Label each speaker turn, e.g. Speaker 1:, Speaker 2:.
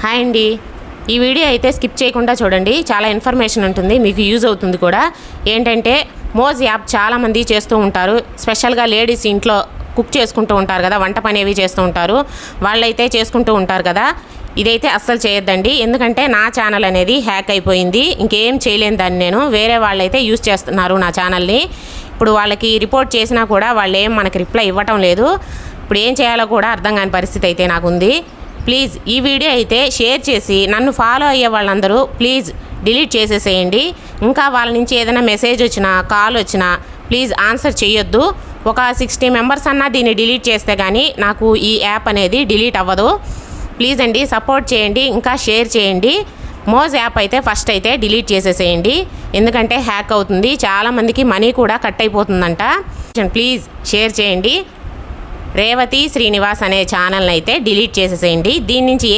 Speaker 1: Hi అండి, ఈ video అయితే స్కిప్ చేయకుండా చూడండి. చాలా ఇన్ఫర్మేషన్ ఉంటుంది, మీకు యూజ్ అవుతుంది కూడా. ఏంటంటే మోజ్ యాప్ చాలామంది చేస్తూ ఉంటారు. స్పెషల్గా లేడీస్ ఇంట్లో కుక్ చేసుకుంటూ ఉంటారు కదా, వంట పని అవి చేస్తూ ఉంటారు. వాళ్ళైతే చేసుకుంటూ ఉంటారు కదా. ఇదైతే అస్సలు చేయొద్దండి, ఎందుకంటే నా ఛానల్ అనేది హ్యాక్ అయిపోయింది. ఇంకేం చేయలేను దాన్ని నేను. వేరే వాళ్ళైతే యూజ్ చేస్తున్నారు నా ఛానల్ని. ఇప్పుడు వాళ్ళకి రిపోర్ట్ చేసినా కూడా వాళ్ళు ఏం మనకి రిప్లై ఇవ్వటం లేదు. ఇప్పుడు ఏం చేయాలో కూడా అర్థం కాని పరిస్థితి అయితే నాకుంది. ప్లీజ్ ఈ వీడియో అయితే షేర్ చేసి నన్ను ఫాలో అయ్యే వాళ్ళందరూ ప్లీజ్ డిలీట్ చేసేసేయండి. ఇంకా వాళ్ళ నుంచి ఏదైనా మెసేజ్ వచ్చినా కాల్ వచ్చినా ప్లీజ్ ఆన్సర్ చేయొద్దు. ఒక 60 మెంబర్స్ అన్నా దీన్ని డిలీట్ చేస్తే కానీ నాకు ఈ యాప్ అనేది డిలీట్ అవ్వదు. ప్లీజ్ అండి, సపోర్ట్ చేయండి, ఇంకా షేర్ చేయండి. మోజ్ యాప్ అయితే ఫస్ట్ అయితే డిలీట్ చేసేసేయండి, ఎందుకంటే హ్యాక్ అవుతుంది. చాలామందికి మనీ కూడా కట్ అయిపోతుందంట. ప్లీజ్ షేర్ చేయండి. రేవతి శ్రీనివాస్ అనే ఛానల్ని అయితే డిలీట్ చేసేసేయండి. దీని నుంచి